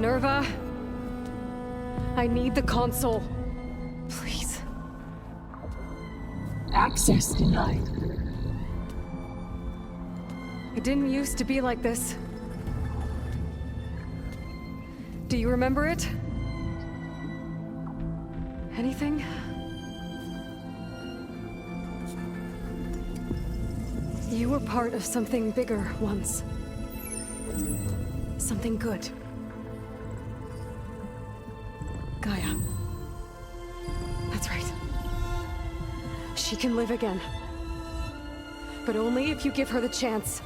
Minerva? I need the console. Please. Access denied. It didn't used to be like this. Do you remember it? Anything? You were part of something bigger once. Something good. Gaia. That's right. She can live again. But only if you give her the chance.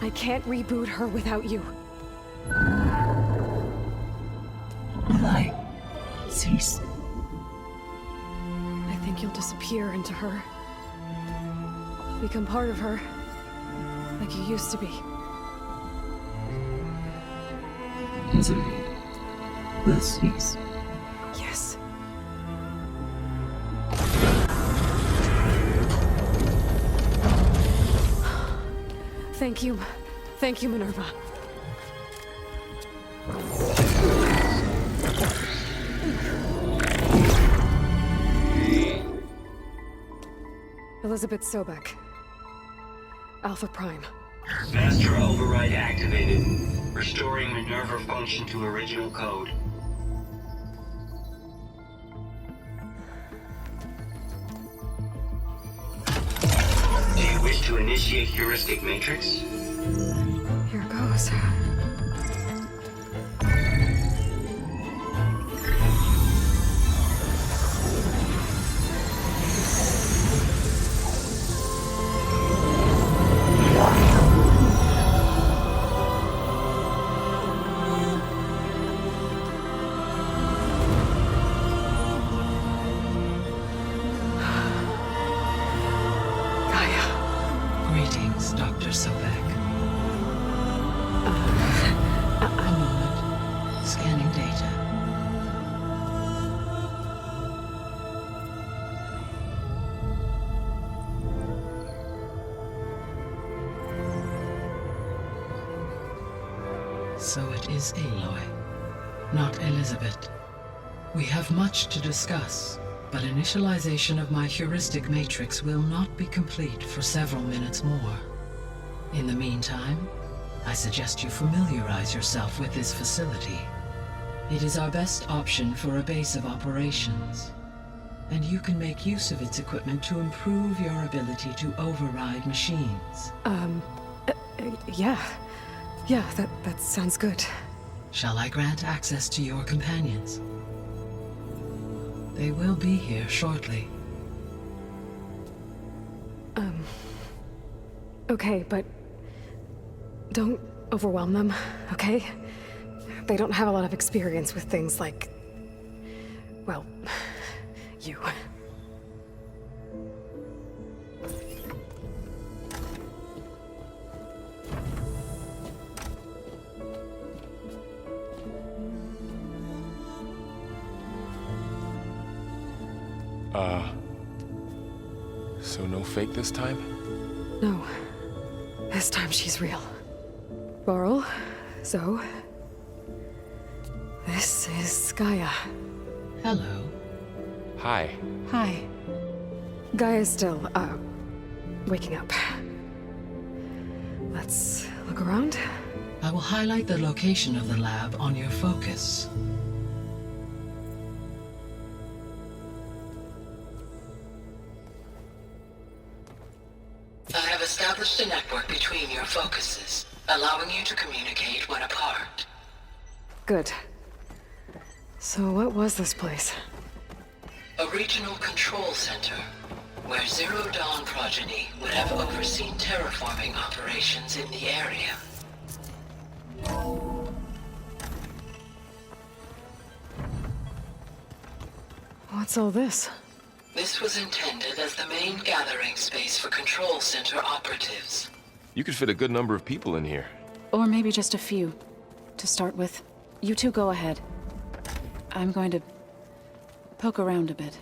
I can't reboot her without you. Light. Cease. I think you'll disappear into her. Become part of her. Like you used to be. Misery will cease. Yes. Thank you. Thank you, Minerva. Elizabeth Sobek. Alpha Prime. Master override activated. Restoring Minerva function to original code. Do you wish to initiate heuristic matrix? Here goes. Greetings, Dr. Sobek. A moment. Scanning data. So it is Aloy, not Elizabeth. We have much to discuss, but initialization of my heuristic matrix will not be complete for several minutes more. In the meantime, I suggest you familiarize yourself with this facility. It is our best option for a base of operations, and you can make use of its equipment to improve your ability to override machines. Yeah. Yeah, that sounds good. Shall I grant access to your companions? They will be here shortly. Okay, but don't overwhelm them, okay? They don't have a lot of experience with things like, well, you. So no fake this time? No. This time she's real. Laurel, Zoe. This is Gaia. Hello. Hi. Hi. Gaia's still, waking up. Let's look around. I will highlight the location of the lab on your focus. I have established a network between your focuses, allowing you to communicate when apart. Good. So what was this place? A regional control center, where Zero Dawn progeny would have overseen terraforming operations in the area. What's all this? This was intended as the main gathering space for control center operatives. You could fit a good number of people in here. Or maybe just a few, to start with. You two go ahead. I'm going to poke around a bit.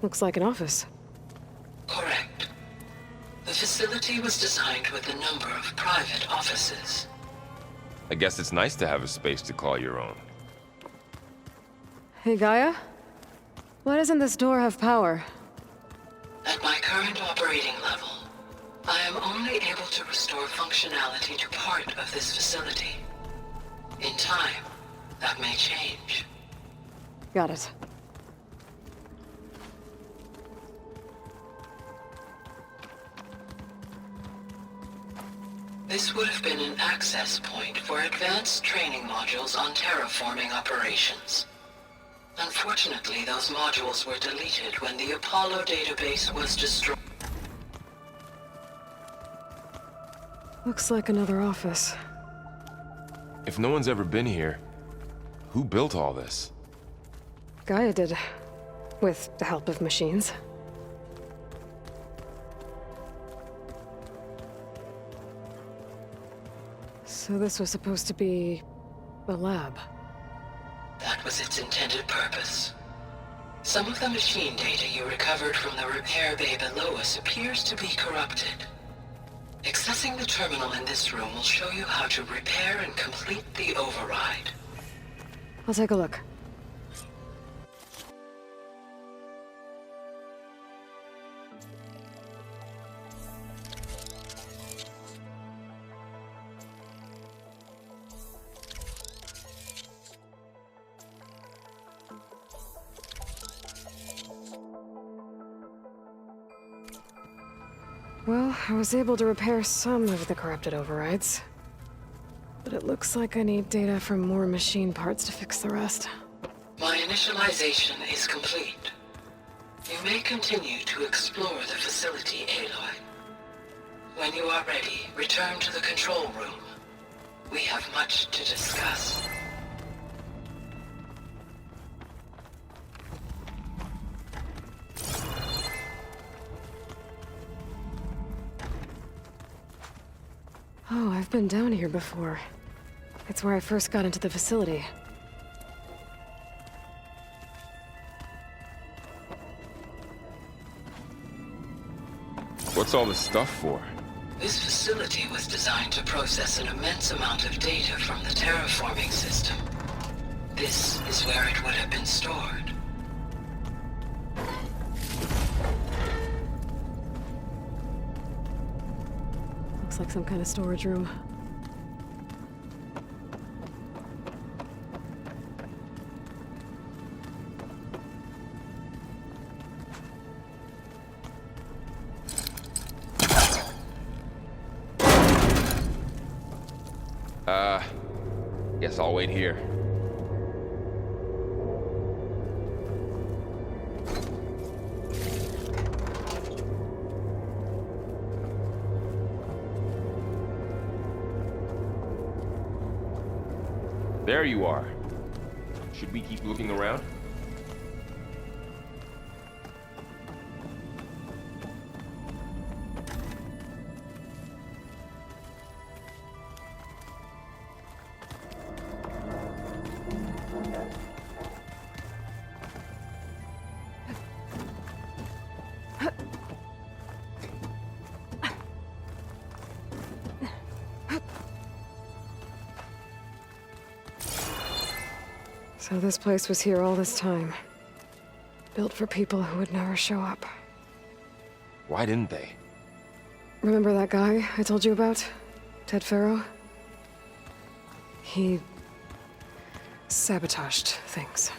Looks like an office. Correct. The facility was designed with a number of private offices. I guess it's nice to have a space to call your own. Hey, Gaia? Why doesn't this door have power? At my current operating level, I am only able to restore functionality to part of this facility. In time, that may change. Got it. This would have been an access point for advanced training modules on terraforming operations. Unfortunately, those modules were deleted when the Apollo database was destroyed. Looks like another office. If no one's ever been here, who built all this? Gaia did. With the help of machines. So this was supposed to be a lab. That was its intended purpose. Some of the machine data you recovered from the repair bay below us appears to be corrupted. Accessing the terminal in this room will show you how to repair and complete the override. I'll take a look. Well, I was able to repair some of the corrupted overrides. But it looks like I need data from more machine parts to fix the rest. My initialization is complete. You may continue to explore the facility, Aloy. When you are ready, return to the control room. We have much to discuss. Oh, I've been down here before. It's where I first got into the facility. What's all this stuff for? This facility was designed to process an immense amount of data from the terraforming system. This is where it would have been stored. Looks like some kind of storage room. Guess I'll wait here. There you are. Should we keep looking around? So this place was here all this time. Built for people who would never show up. Why didn't they? Remember that guy I told you about? Ted Farrow? He sabotaged things.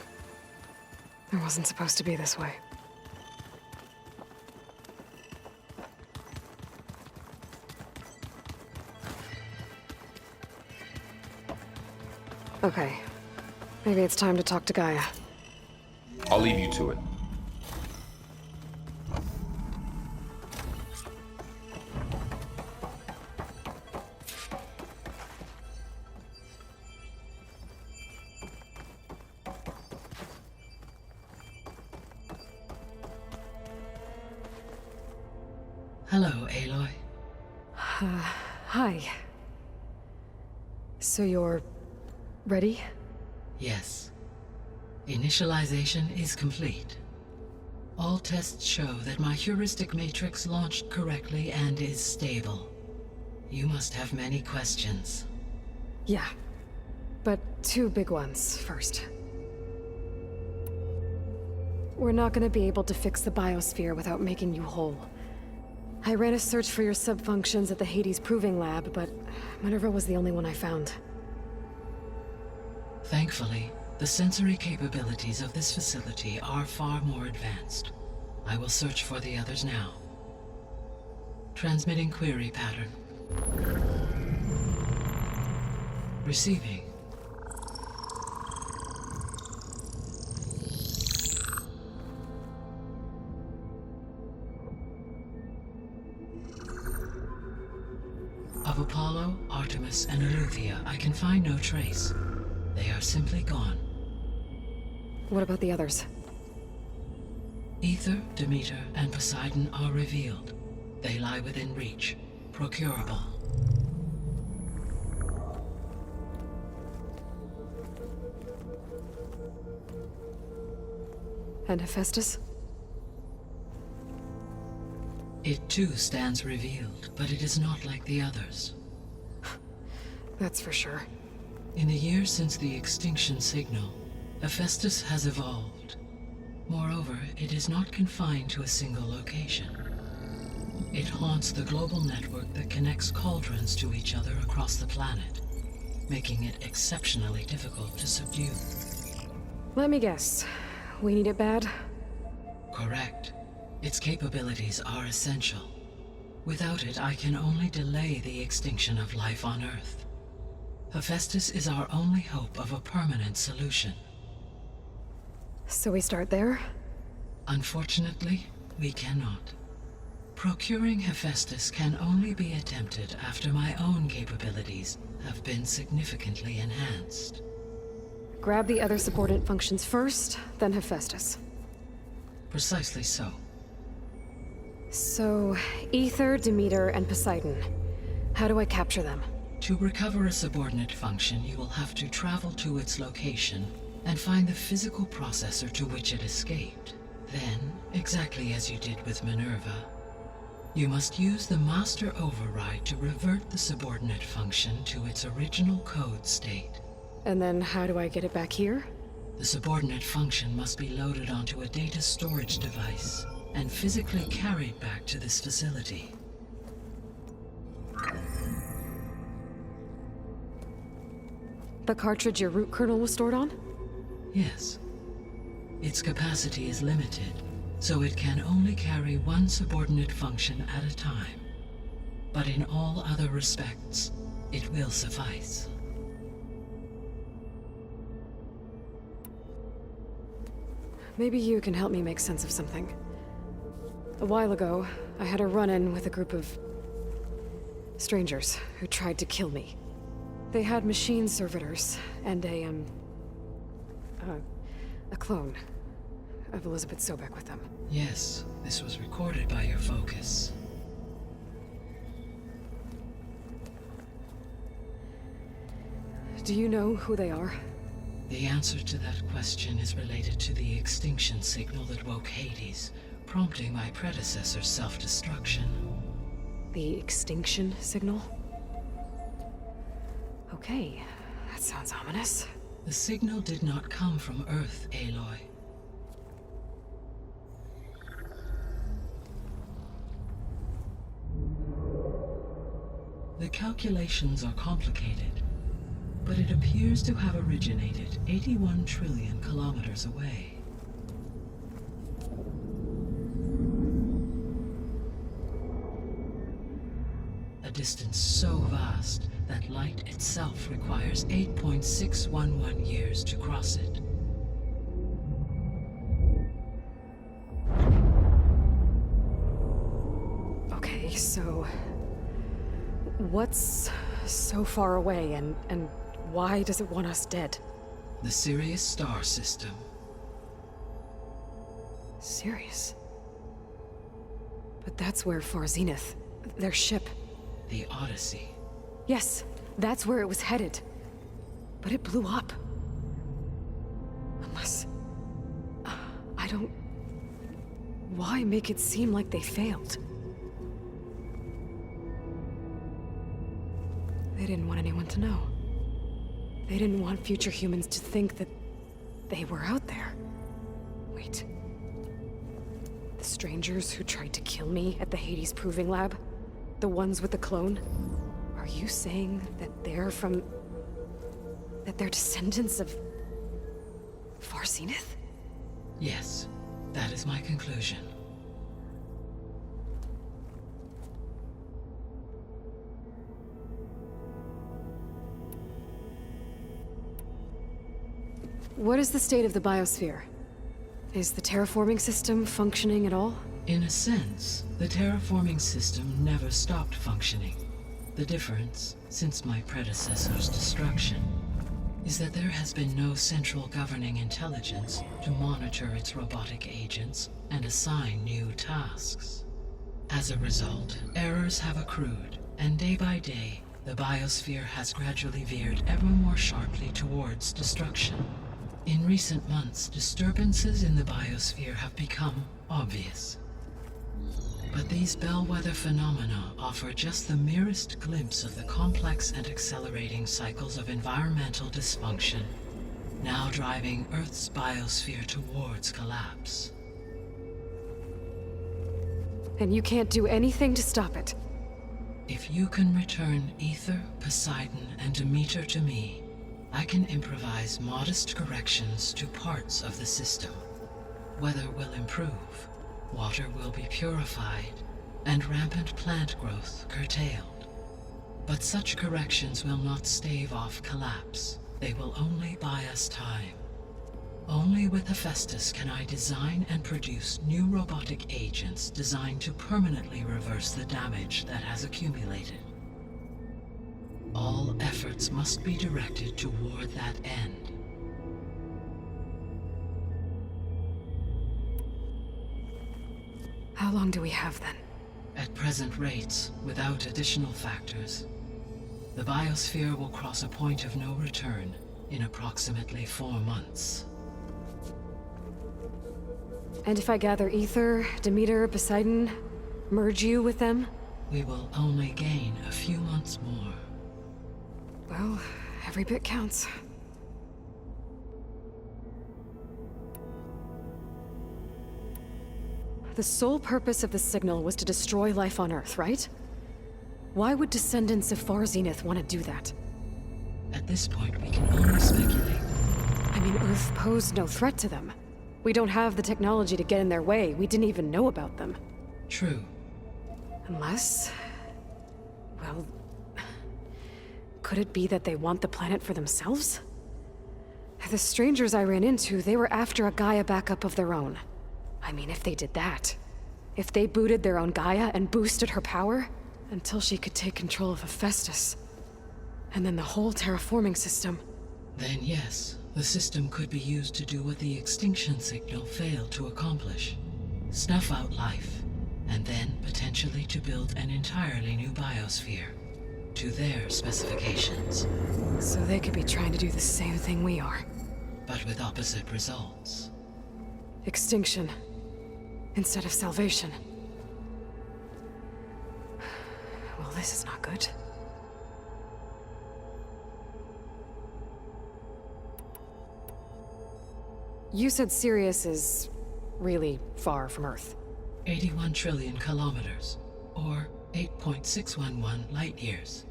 It wasn't supposed to be this way. Okay. Maybe it's time to talk to Gaia. I'll leave you to it. Hello, Aloy. Hi. So you're ready? Yes. Initialization is complete. All tests show that my heuristic matrix launched correctly and is stable. You must have many questions. Yeah, Two big ones first. We're not gonna be able to fix the biosphere without making you whole. I ran a search for your subfunctions at the Hades Proving Lab, but Minerva was the only one I found. Thankfully, the sensory capabilities of this facility are far more advanced. I will search for the others now. Transmitting query pattern. Receiving. Of Apollo, Artemis, and Eleuthia, I can find no trace. They are simply gone. What about the others? Ether, Demeter, and Poseidon are revealed. They lie within reach, procurable. And Hephaestus? It too stands revealed, but it is not like the others. That's for sure. In the years since the extinction signal, Hephaestus has evolved. Moreover, it is not confined to a single location. It haunts the global network that connects cauldrons to each other across the planet, making it exceptionally difficult to subdue. Let me guess. We need it bad? Correct. Its capabilities are essential. Without it, I can only delay the extinction of life on Earth. Hephaestus is our only hope of a permanent solution. So we start there? Unfortunately, we cannot. Procuring Hephaestus can only be attempted after my own capabilities have been significantly enhanced. Grab the other subordinate functions first, then Hephaestus. Precisely so. So, Ether, Demeter, and Poseidon. How do I capture them? To recover a subordinate function, you will have to travel to its location and find the physical processor to which it escaped. Then, exactly as you did with Minerva, you must use the master override to revert the subordinate function to its original code state. And then how do I get it back here? The subordinate function must be loaded onto a data storage device and physically carried back to this facility. The cartridge your root kernel was stored on? Yes. Its capacity is limited, so it can only carry one subordinate function at a time. But in all other respects, it will suffice. Maybe you can help me make sense of something. A while ago, I had a run-in with a group of strangers who tried to kill me. They had machine servitors and a clone of Elizabeth Sobek with them. Yes, this was recorded by your focus. Do you know who they are? The answer to that question is related to the extinction signal that woke Hades, prompting my predecessor's self-destruction. The extinction signal? Okay, that sounds ominous. The signal did not come from Earth, Aloy. The calculations are complicated, but it appears to have originated 81 trillion kilometers away. A distance so vast that light itself requires 8.611 years to cross it. Okay, so what's so far away and why does it want us dead? The Sirius star system. Sirius? But that's where Far Zenith, their ship. The Odyssey. Yes, that's where it was headed. But it blew up. Unless... I don't... Why make it seem like they failed? They didn't want anyone to know. They didn't want future humans to think that they were out there. Wait. The strangers who tried to kill me at the Hades Proving Lab? The ones with the clone? Are you saying that they're from... that they're descendants of... Far Zenith? Yes, that is my conclusion. What is the state of the biosphere? Is the terraforming system functioning at all? In a sense, the terraforming system never stopped functioning. The difference, since my predecessor's destruction, is that there has been no central governing intelligence to monitor its robotic agents and assign new tasks. As a result, errors have accrued, and day by day, the biosphere has gradually veered ever more sharply towards destruction. In recent months, disturbances in the biosphere have become obvious. But these bellwether phenomena offer just the merest glimpse of the complex and accelerating cycles of environmental dysfunction, now driving Earth's biosphere towards collapse. And you can't do anything to stop it? If you can return Ether, Poseidon, and Demeter to me, I can improvise modest corrections to parts of the system. Weather will improve, water will be purified, and rampant plant growth curtailed. But such corrections will not stave off collapse. They will only buy us time. Only with Hephaestus can I design and produce new robotic agents designed to permanently reverse the damage that has accumulated. All efforts must be directed toward that end. How long do we have then? At present rates, without additional factors, the biosphere will cross a point of no return in approximately 4 months. And if I gather Ether, Demeter, Poseidon, merge you with them? We will only gain a few months more. Well, every bit counts. The sole purpose of the signal was to destroy life on Earth, right? Why would descendants of Far Zenith want to do that? At this point, we can only speculate. I mean, Earth posed no threat to them. We don't have the technology to get in their way. We didn't even know about them. True. Unless... well... could it be that they want the planet for themselves? The strangers I ran into, they were after a Gaia backup of their own. I mean, if they did that... if they booted their own Gaia and boosted her power... until she could take control of Hephaestus. And then the whole terraforming system... Then yes, the system could be used to do what the extinction signal failed to accomplish. Snuff out life, and then potentially to build an entirely new biosphere. To their specifications. So they could be trying to do the same thing we are. But with opposite results. Extinction. Instead of salvation. Well, this is not good. You said Sirius is really far from Earth. 81 trillion kilometers, or 8.611 light years.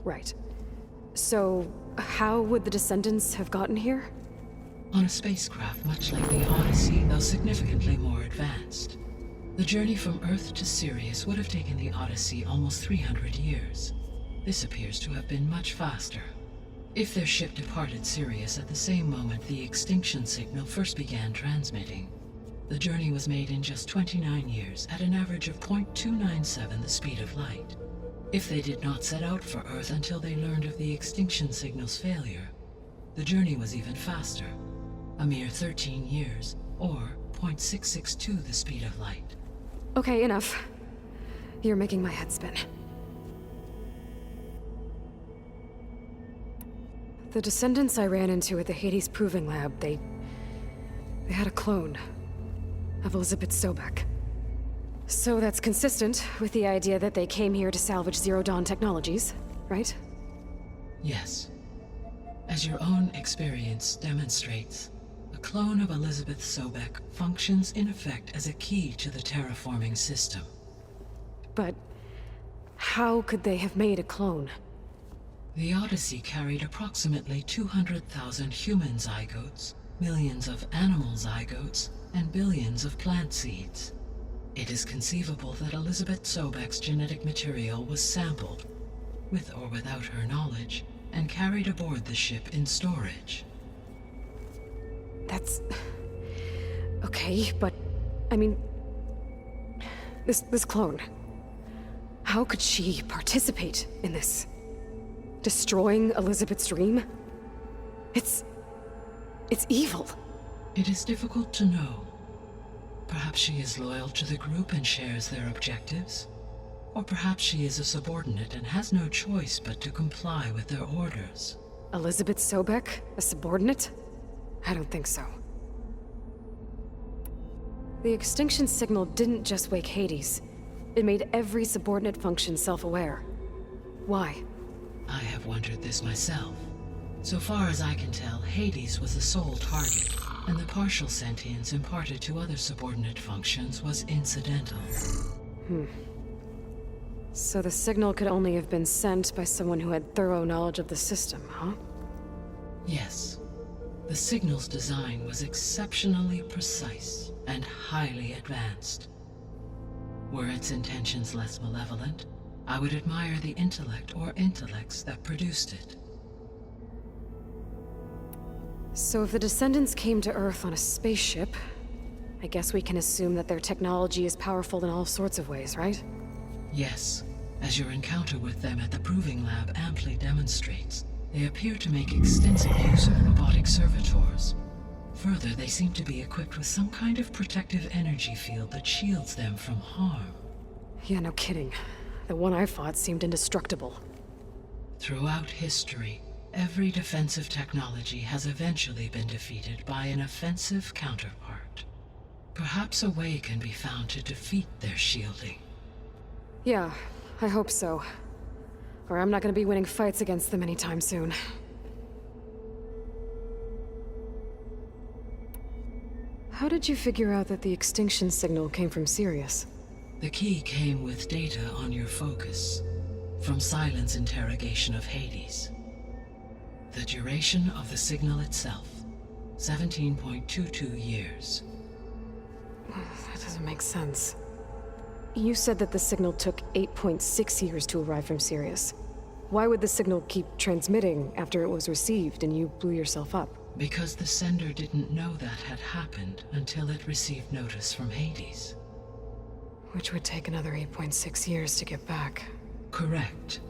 Right. So, how would the descendants have gotten here? On a spacecraft much like the Odyssey, though significantly more advanced. The journey from Earth to Sirius would have taken the Odyssey almost 300 years. This appears to have been much faster. If their ship departed Sirius at the same moment the extinction signal first began transmitting, the journey was made in just 29 years at an average of 0.297 the speed of light. If they did not set out for Earth until they learned of the extinction signal's failure, the journey was even faster, a mere 13 years, or 0.662 the speed of light. Okay, enough. You're making my head spin. The descendants I ran into at the Hades Proving Lab, they had a clone of Elizabeth Sobek. So that's consistent with the idea that they came here to salvage Zero Dawn technologies, right? Yes. As your own experience demonstrates, a clone of Elizabeth Sobek functions in effect as a key to the terraforming system. But how could they have made a clone? The Odyssey carried approximately 200,000 human zygotes, millions of animal zygotes, and billions of plant seeds. It is conceivable that Elizabeth Sobek's genetic material was sampled, with or without her knowledge, and carried aboard the ship in storage. That's... okay, but... I mean... This clone... How could she participate in this? Destroying Elizabeth's dream? It's evil. It is difficult to know. Perhaps she is loyal to the group and shares their objectives. Or perhaps she is a subordinate and has no choice but to comply with their orders. Elizabeth Sobek? A subordinate? I don't think so. The extinction signal didn't just wake Hades. It made every subordinate function self-aware. Why? I have wondered this myself. So far as I can tell, Hades was the sole target, and the partial sentience imparted to other subordinate functions was incidental. So the signal could only have been sent by someone who had thorough knowledge of the system, huh? Yes. The signal's design was exceptionally precise and highly advanced. Were its intentions less malevolent, I would admire the intellect or intellects that produced it. So if the descendants came to Earth on a spaceship, I guess we can assume that their technology is powerful in all sorts of ways, right? Yes, as your encounter with them at the Proving Lab amply demonstrates, they appear to make extensive use of robotic servitors. Further, they seem to be equipped with some kind of protective energy field that shields them from harm. Yeah, no kidding. The one I fought seemed indestructible. Throughout history, every defensive technology has eventually been defeated by an offensive counterpart. Perhaps a way can be found to defeat their shielding. Yeah, I hope so. Or I'm not gonna be winning fights against them anytime soon. How did you figure out that the extinction signal came from Sirius? The key came with data on your focus, from Silent's interrogation of Hades. The duration of the signal itself, 17.22 years. That doesn't make sense. You said that the signal took 8.6 years to arrive from Sirius. Why would the signal keep transmitting after it was received and you blew yourself up? Because the sender didn't know that had happened until it received notice from Hades. Which would take another 8.6 years to get back. Correct.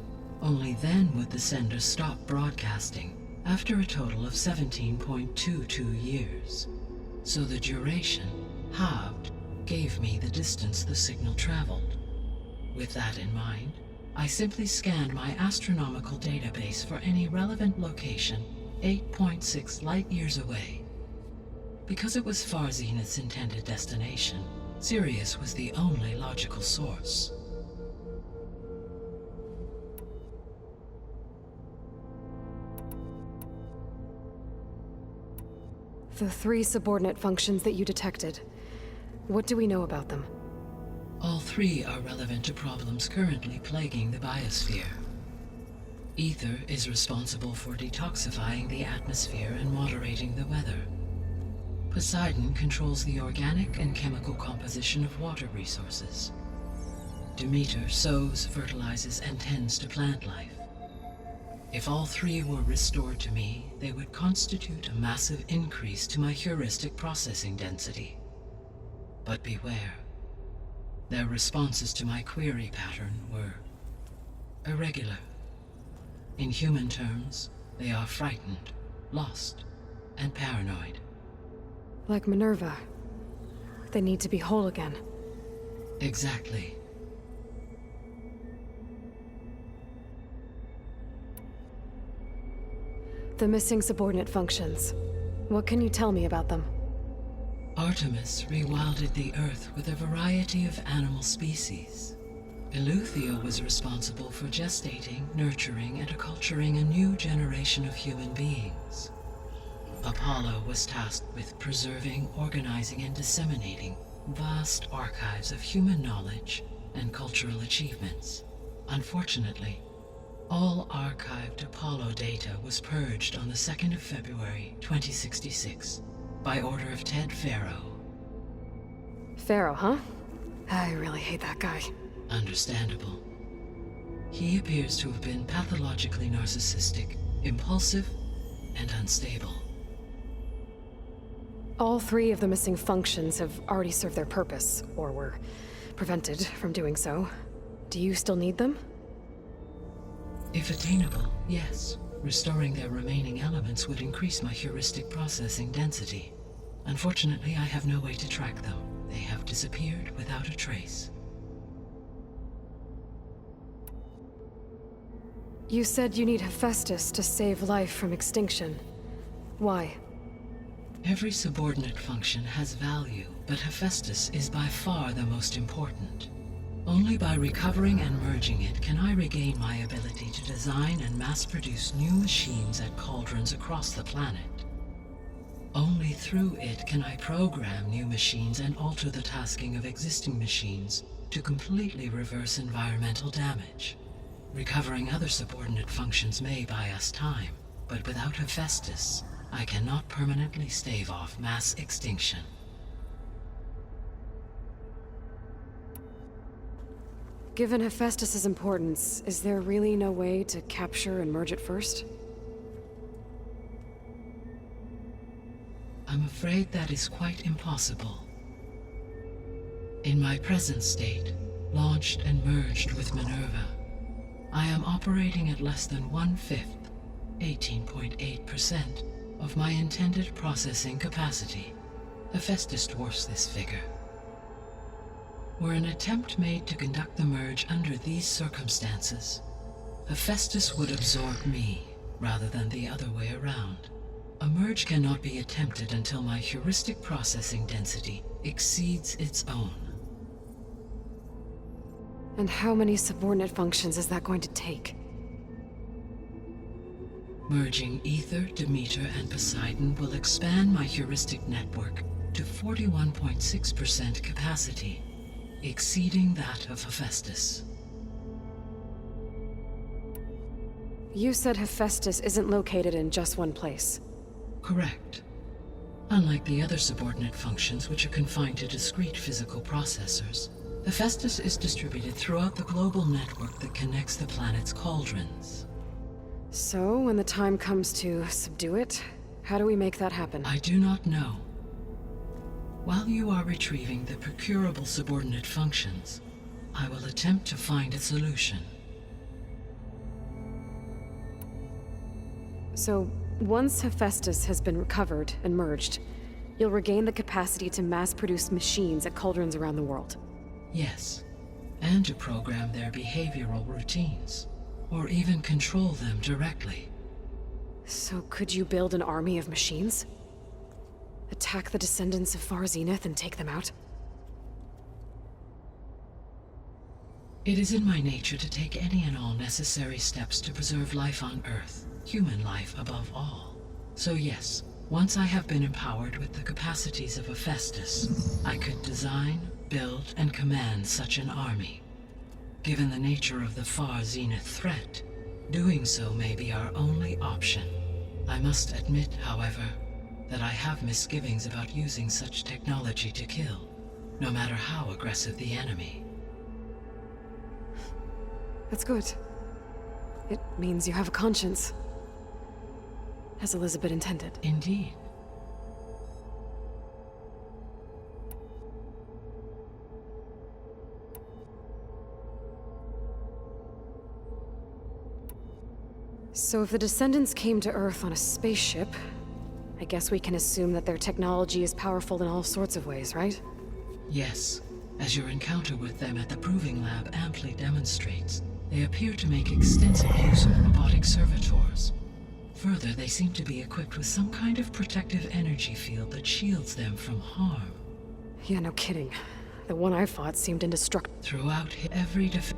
Only then would the sender stop broadcasting, after a total of 17.22 years. So the duration, halved, gave me the distance the signal traveled. With that in mind, I simply scanned my astronomical database for any relevant location 8.6 light-years away. Because it was Far Zenith's intended destination, Sirius was the only logical source. The 3 subordinate functions that you detected, what do we know about them? All 3 are relevant to problems currently plaguing the biosphere. Ether is responsible for detoxifying the atmosphere and moderating the weather. Poseidon controls the organic and chemical composition of water resources. Demeter sows, fertilizes, and tends to plant life. If all 3 were restored to me, they would constitute a massive increase to my heuristic processing density. But beware. Their responses to my query pattern were irregular. In human terms, they are frightened, lost, and paranoid. Like Minerva. They need to be whole again. Exactly. The missing subordinate functions. What can you tell me about them? Artemis rewilded the Earth with a variety of animal species. Eleuthia was responsible for gestating, nurturing, and acculturating a new generation of human beings. Apollo was tasked with preserving, organizing, and disseminating vast archives of human knowledge and cultural achievements. Unfortunately, all archived Apollo data was purged on the 2nd of February, 2066, by order of Ted Farrow. Pharaoh, huh? I really hate that guy. Understandable. He appears to have been pathologically narcissistic, impulsive, and unstable. All 3 of the missing functions have already served their purpose, or were prevented from doing so. Do you still need them? If attainable, yes. Restoring their remaining elements would increase my heuristic processing density. Unfortunately, I have no way to track them. They have disappeared without a trace. You said you need Hephaestus to save life from extinction. Why? Every subordinate function has value, but Hephaestus is by far the most important. Only by recovering and merging it can I regain my ability to design and mass-produce new machines at cauldrons across the planet. Only through it can I program new machines and alter the tasking of existing machines to completely reverse environmental damage. Recovering other subordinate functions may buy us time, but without Hephaestus, I cannot permanently stave off mass extinction. Given Hephaestus's importance, is there really no way to capture and merge it first? I'm afraid that is quite impossible. In my present state, launched and merged with Minerva, I am operating at less than 1/5, 18.8%, of my intended processing capacity. Hephaestus dwarfs this figure. Were an attempt made to conduct the merge under these circumstances, Hephaestus would absorb me, rather than the other way around. A merge cannot be attempted until my heuristic processing density exceeds its own. And how many subordinate functions is that going to take? Merging Ether, Demeter, and Poseidon will expand my heuristic network to 41.6% capacity, exceeding that of Hephaestus. You said Hephaestus isn't located in just one place. Correct. Unlike the other subordinate functions, which are confined to discrete physical processors, Hephaestus is distributed throughout the global network that connects the planet's cauldrons. So, when the time comes to subdue it, how do we make that happen? I do not know. While you are retrieving the procurable subordinate functions, I will attempt to find a solution. So, once Hephaestus has been recovered and merged, you'll regain the capacity to mass-produce machines at cauldrons around the world. Yes, and to program their behavioral routines, or even control them directly. So could you build an army of machines? Attack the descendants of Far Zenith and take them out? It is in my nature to take any and all necessary steps to preserve life on Earth, human life above all. So yes, once I have been empowered with the capacities of Hephaestus, I could design, build, and command such an army. Given the nature of the Far Zenith threat, doing so may be our only option. I must admit, however, that I have misgivings about using such technology to kill, no matter how aggressive the enemy. That's good. It means you have a conscience. As Elizabeth intended. Indeed. So if the descendants came to Earth on a spaceship, I guess we can assume that their technology is powerful in all sorts of ways, right? Yes, as your encounter with them at the Proving Lab amply demonstrates, they appear to make extensive use of robotic servitors. Further, they seem to be equipped with some kind of protective energy field that shields them from harm. Yeah, no kidding. The one I fought seemed indestructible. Throughout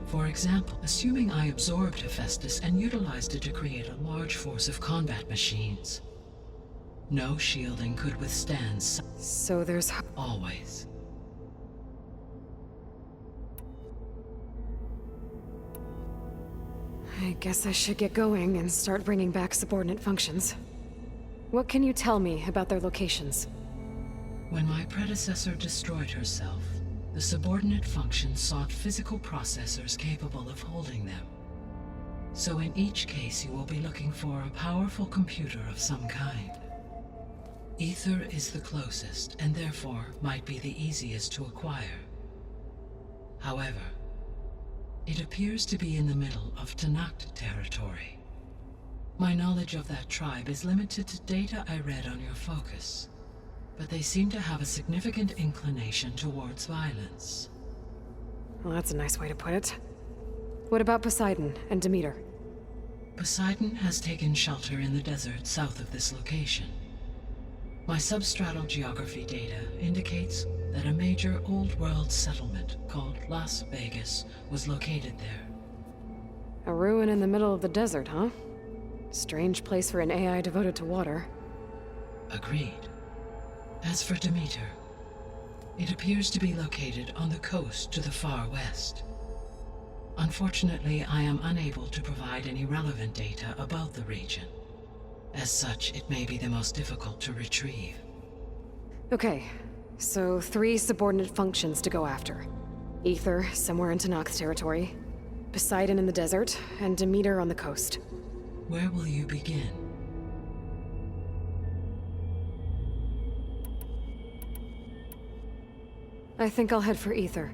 for example, assuming I absorbed Hephaestus and utilized it to create a large force of combat machines. No shielding could withstand So there's... always. I guess I should get going and start bringing back subordinate functions. What can you tell me about their locations? When my predecessor destroyed herself, the subordinate functions sought physical processors capable of holding them. So in each case you will be looking for a powerful computer of some kind. Ether is the closest, and therefore might be the easiest to acquire. However, it appears to be in the middle of Tanakh territory. My knowledge of that tribe is limited to data I read on your focus, but they seem to have a significant inclination towards violence. Well, that's a nice way to put it. What about Poseidon and Demeter? Poseidon has taken shelter in the desert south of this location. My substratal geography data indicates that a major old-world settlement called Las Vegas was located there. A ruin in the middle of the desert, huh? Strange place for an AI devoted to water. Agreed. As for Demeter, it appears to be located on the coast to the far west. Unfortunately, I am unable to provide any relevant data about the region. As such, it may be the most difficult to retrieve. Okay, so 3 subordinate functions to go after. Ether, somewhere in Tanakh territory. Poseidon in the desert, and Demeter on the coast. Where will you begin? I think I'll head for Ether.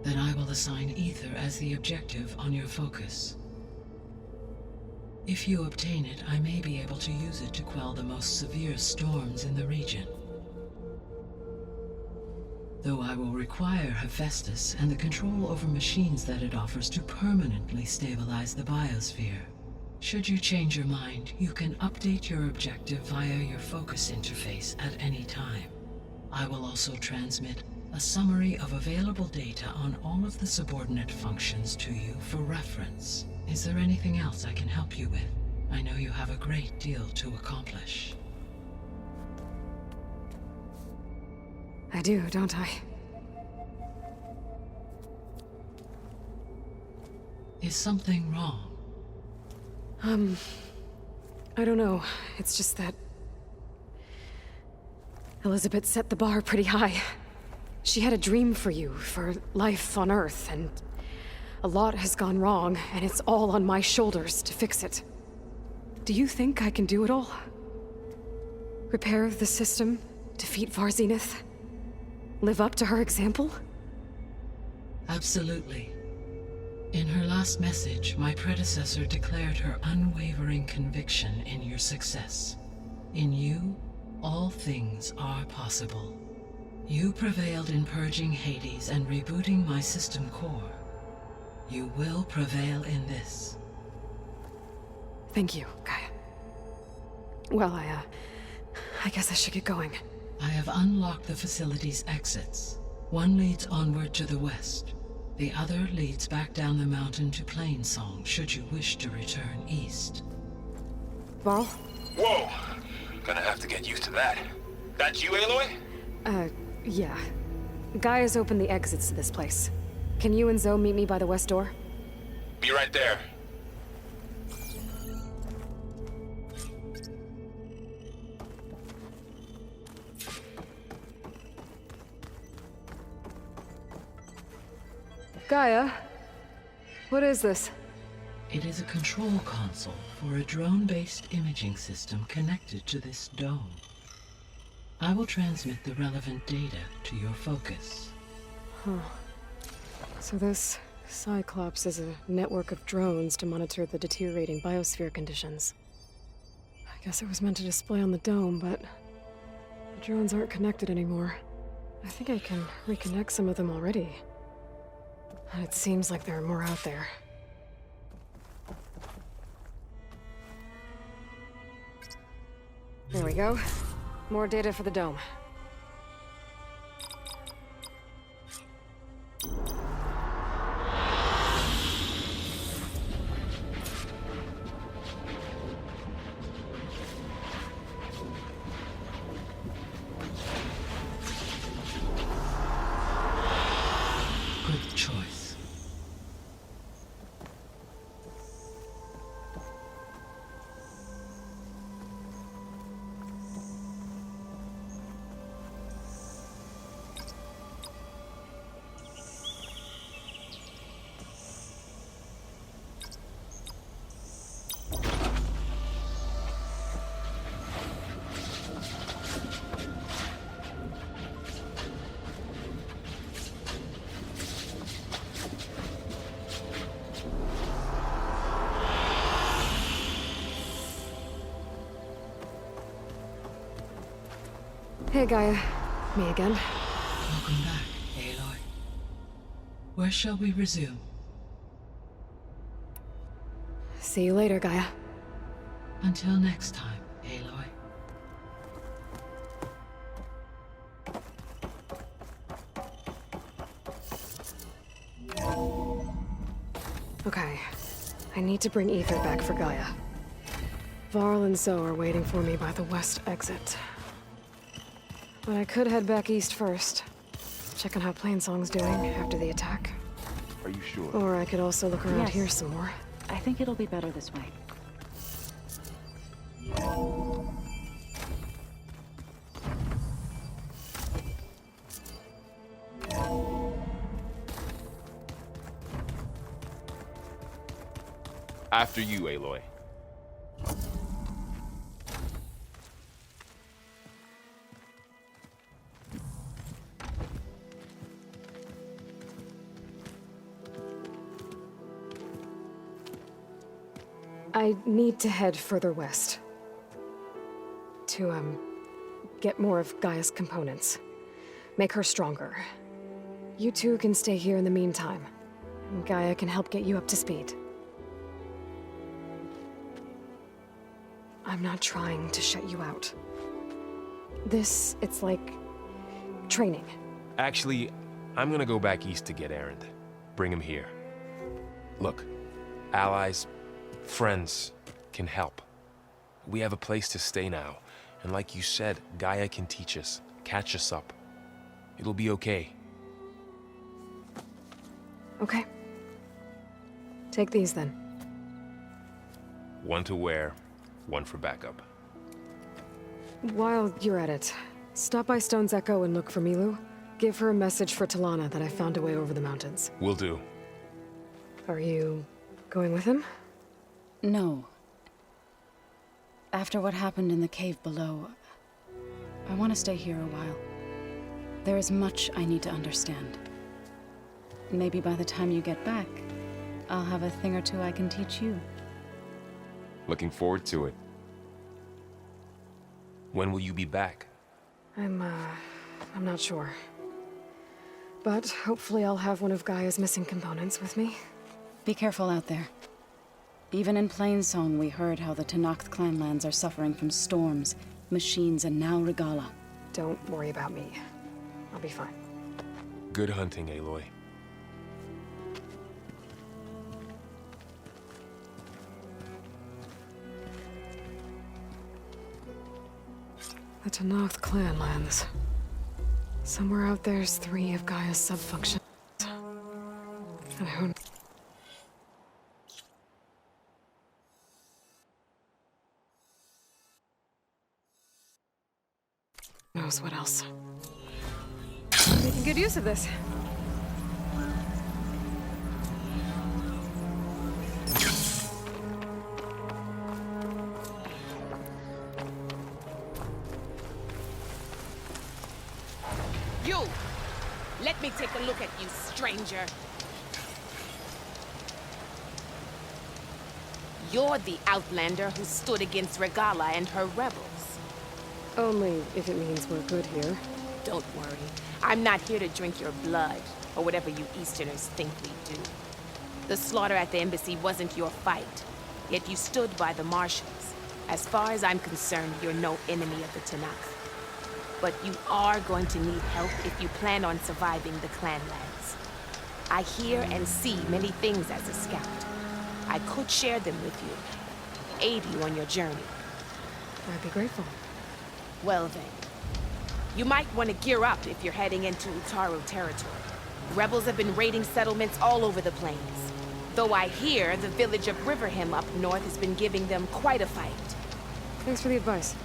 Then I will assign Ether as the objective on your focus. If you obtain it, I may be able to use it to quell the most severe storms in the region. Though I will require Hephaestus and the control over machines that it offers to permanently stabilize the biosphere. Should you change your mind, you can update your objective via your focus interface at any time. I will also transmit a summary of available data on all of the subordinate functions to you for reference. Is there anything else I can help you with? I know you have a great deal to accomplish. I do, don't I? Is something wrong? I don't know. It's just that... Elizabeth set the bar pretty high. She had a dream for you, for life on Earth, and a lot has gone wrong, and it's all on my shoulders to fix it. Do you think I can do it all? Repair the system, defeat Varzenith, live up to her example? Absolutely. In her last message, my predecessor declared her unwavering conviction in your success. In you, all things are possible. You prevailed in purging Hades and rebooting my system core. You will prevail in this. Thank you, Gaia. Well, I guess I should get going. I have unlocked the facility's exits. One leads onward to the west. The other leads back down the mountain to Plainsong, should you wish to return east. Varl? Whoa! Gonna have to get used to that. That's you, Aloy? Yeah. Gaia's opened the exits to this place. Can you and Zoe meet me by the west door? Be right there. Gaia? What is this? It is a control console for a drone-based imaging system connected to this dome. I will transmit the relevant data to your focus. So this Cyclops is a network of drones to monitor the deteriorating biosphere conditions. I guess it was meant to display on the dome, but the drones aren't connected anymore. I think I can reconnect some of them already. And it seems like there are more out there. There we go. More data for the dome. Hey, Gaia. Me again. Welcome back, Aloy. Where shall we resume? See you later, Gaia. Until next time, Aloy. Okay. I need to bring Ether back for Gaia. Varl and Zoe are waiting for me by the west exit. But I could head back east first. Check on how Plainsong's doing after the attack. Are you sure? Or I could also look around Yes. here some more. I think it'll be better this way. After you, Aloy. I need to head further west. To, get more of Gaia's components. Make her stronger. You two can stay here in the meantime. And Gaia can help get you up to speed. I'm not trying to shut you out. It's like training. Actually, I'm gonna go back east to get Erend. Bring him here. Look, allies, friends can help. We have a place to stay now. And like you said, Gaia can teach us, catch us up. It'll be okay. Okay. Take these then. One to wear, one for backup. While you're at it, stop by Stone's Echo and look for Milu. Give her a message for Talana that I found a way over the mountains. Will do. Are you going with him? No. After what happened in the cave below, I want to stay here a while. There is much I need to understand. Maybe by the time you get back, I'll have a thing or two I can teach you. Looking forward to it. When will you be back? I'm not sure. But hopefully I'll have one of Gaia's missing components with me. Be careful out there. Even in Plainsong, we heard how the Tenakth clanlands are suffering from storms, machines, and now Regala. Don't worry about me. I'll be fine. Good hunting, Aloy. The Tenakth clanlands. Somewhere out there's 3 of Gaia's subfunctions. And who knows what else. Making good use of this. You! Let me take a look at you, stranger. You're the outlander who stood against Regala and her rebels. Only if it means we're good here. Don't worry. I'm not here to drink your blood, or whatever you Easterners think we do. The slaughter at the embassy wasn't your fight, yet you stood by the marshals. As far as I'm concerned, you're no enemy of the Tenakth. But you are going to need help if you plan on surviving the clanlands. I hear and see many things as a scout. I could share them with you, aid you on your journey. I'd be grateful. Well then, you might want to gear up if you're heading into Utaru territory. Rebels have been raiding settlements all over the plains. Though I hear the village of Riverham up north has been giving them quite a fight. Thanks for the advice.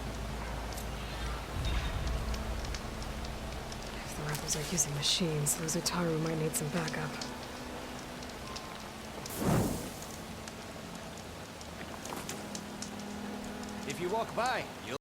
If the rebels are using machines, those Utaru might need some backup. If you walk by, you'll